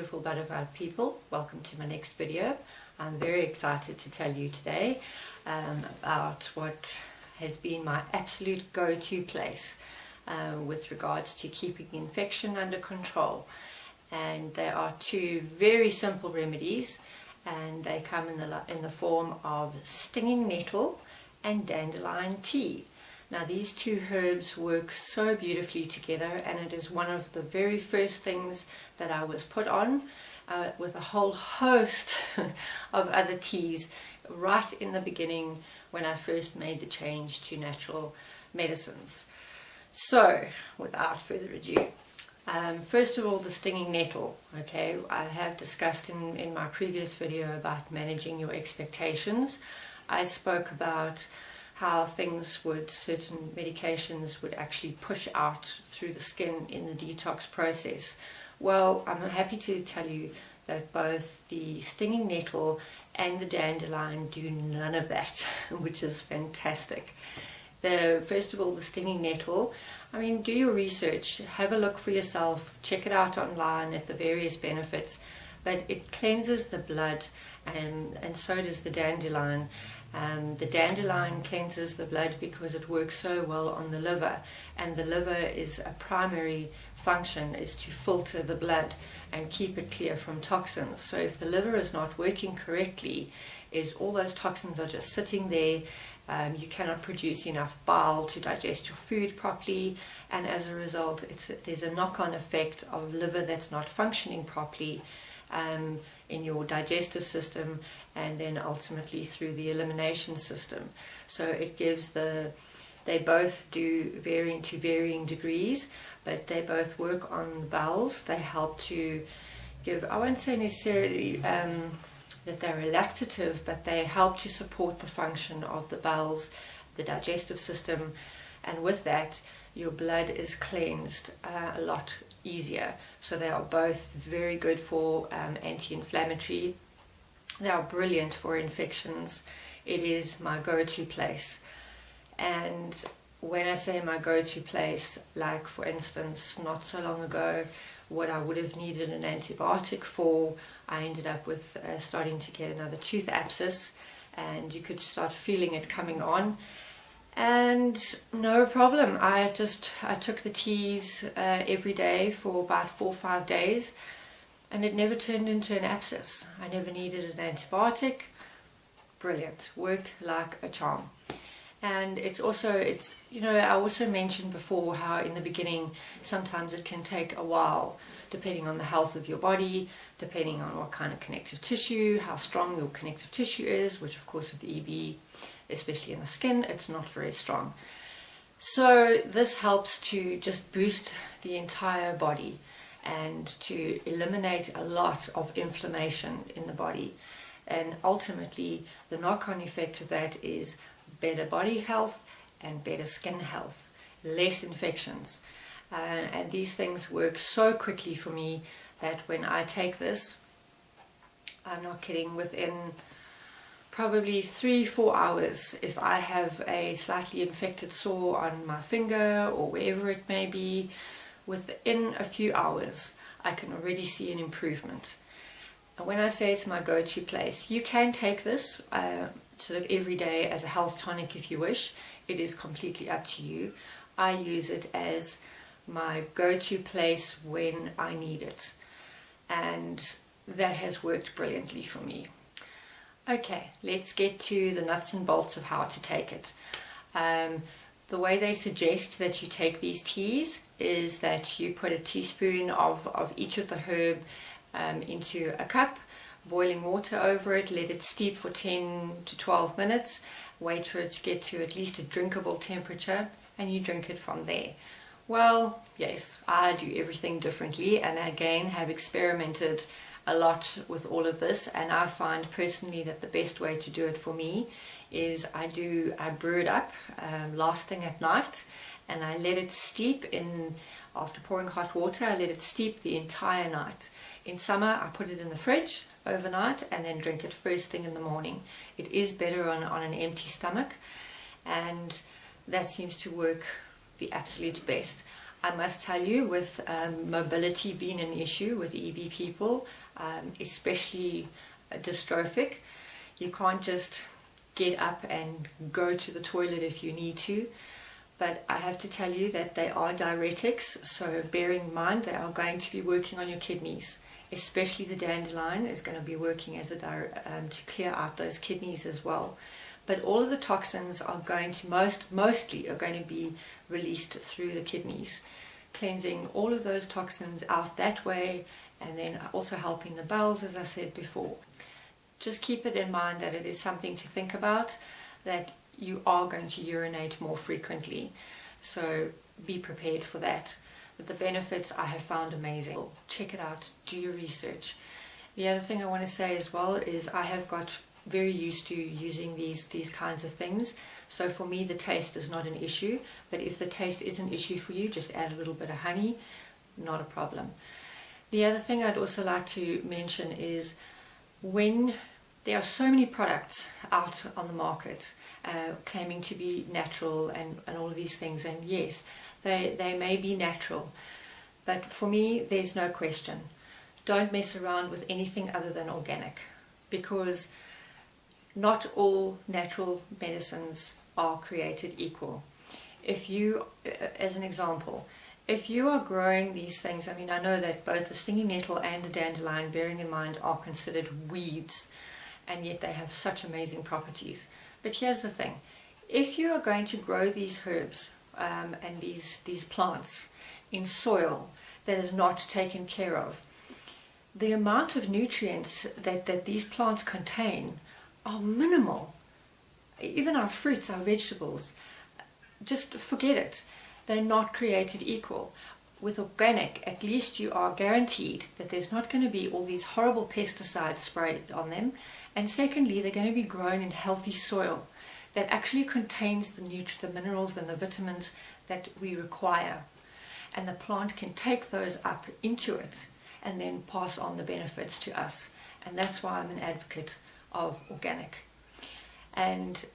beautiful butterfly people, welcome to my next video. I'm very excited to tell you today about what has been my absolute go-to place with regards to keeping infection under control. And there are two very simple remedies, and they come in the form of stinging nettle and dandelion tea. Now these two herbs work so beautifully together, and it is one of the very first things that I was put on with a whole host of other teas right in the beginning when I first made the change to natural medicines. So without further ado, first of all, the stinging nettle. Okay, I have discussed in my previous video about managing your expectations. I spoke about how certain medications would actually push out through the skin in the detox process. Well, I'm happy to tell you that both the stinging nettle and the dandelion do none of that, which is fantastic. First of all, the stinging nettle, do your research, have a look for yourself, check it out online at the various benefits, but it cleanses the blood, and so does the dandelion. The dandelion cleanses the blood because it works so well on the liver, and the liver is a primary function is to filter the blood and keep it clear from toxins. So if the liver is not working correctly, all those toxins are just sitting there. You cannot produce enough bile to digest your food properly, and as a result there's a knock-on effect of liver that's not functioning properly in your digestive system, and then ultimately through the elimination system. So it gives they both do varying degrees, but they both work on the bowels. They help to give, I won't say necessarily that they're a lactative, but they help to support the function of the bowels, the digestive system, and with that your blood is cleansed a lot easier. So they are both very good for anti-inflammatory. They are brilliant for infections. It is my go-to place. And when I say my go-to place, like for instance, not so long ago, what I would have needed an antibiotic for, I ended up with starting to get another tooth abscess, and you could start feeling it coming on. And no problem, I took the teas every day for about 4 or 5 days, and it never turned into an abscess. I never needed an antibiotic. Brilliant, worked like a charm. And I also mentioned before how in the beginning sometimes it can take a while, depending on the health of your body, depending on what kind of connective tissue, how strong your connective tissue is, which of course with the EB, especially in the skin, it's not very strong. So this helps to just boost the entire body and to eliminate a lot of inflammation in the body. And ultimately the knock-on effect of that is better body health and better skin health, less infections. And these things work so quickly for me that when I take this, I'm not kidding, within probably 3-4 hours, if I have a slightly infected sore on my finger or wherever it may be, within a few hours I can already see an improvement. And when I say it's my go-to place, you can take this sort of every day as a health tonic if you wish. It is completely up to you. I use it as my go-to place when I need it, and that has worked brilliantly for me. Okay, let's get to the nuts and bolts of how to take it. The way they suggest that you take these teas is that you put a teaspoon of each of the herb into a cup, boiling water over it, let it steep for 10 to 12 minutes, wait for it to get to at least a drinkable temperature, and you drink it from there. Well, yes, I do everything differently, and again have experimented a lot with all of this, and I find personally that the best way to do it for me is I brew it up last thing at night, and I let it steep after pouring hot water. I let it steep the entire night. In summer I put it in the fridge overnight and then drink it first thing in the morning. It is better on an empty stomach, and that seems to work the absolute best. I must tell you, with mobility being an issue with EB people, especially dystrophic, you can't just get up and go to the toilet if you need to. But I have to tell you that they are diuretics, so bearing in mind they are going to be working on your kidneys, especially the dandelion is going to be working as a to clear out those kidneys as well. But all of the toxins are going to mostly are going to be released through the kidneys, cleansing all of those toxins out that way, and then also helping the bowels, as I said before. Just keep it in mind that it is something to think about, that you are going to urinate more frequently, so be prepared for that. But the benefits I have found amazing. Check it out, do your research. The other thing I want to say as well is I have got very used to using these kinds of things, so for me the taste is not an issue, but if the taste is an issue for you, just add a little bit of honey, not a problem. The other thing I'd also like to mention is, when there are so many products out on the market claiming to be natural and all of these things, and yes, they may be natural, but for me there's no question, don't mess around with anything other than organic, because not all natural medicines are created equal. If you, as an example, if you are growing these things, I mean, I know that both the stinging nettle and the dandelion, bearing in mind, are considered weeds, and yet they have such amazing properties. But here's the thing, if you are going to grow these herbs and these plants in soil that is not taken care of, the amount of nutrients that these plants contain are minimal. Even our fruits, our vegetables, just forget it. They're not created equal. With organic, at least you are guaranteed that there's not going to be all these horrible pesticides sprayed on them. And secondly, they're going to be grown in healthy soil that actually contains the minerals and the vitamins that we require. And the plant can take those up into it and then pass on the benefits to us. And that's why I'm an advocate of organic. And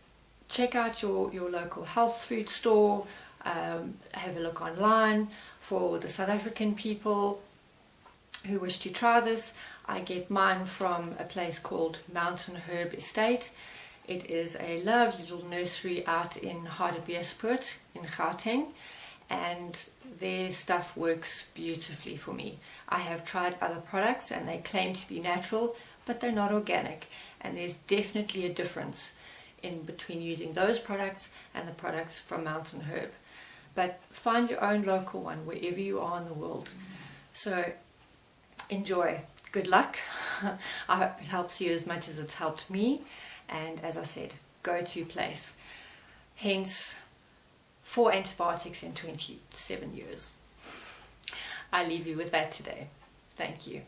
check out your local health food store, have a look online. For the South African people who wish to try this, I get mine from a place called Mountain Herb Estate. It is a lovely little nursery out in Hartbeespoort in Gauteng, and their stuff works beautifully for me. I have tried other products and they claim to be natural, but they're not organic, and there's definitely a difference in between using those products and the products from Mountain Herb. But find your own local one wherever you are in the world. So enjoy. Good luck. I hope it helps you as much as it's helped me. And as I said, go-to place. Hence 4 antibiotics in 27 years. I leave you with that today. Thank you.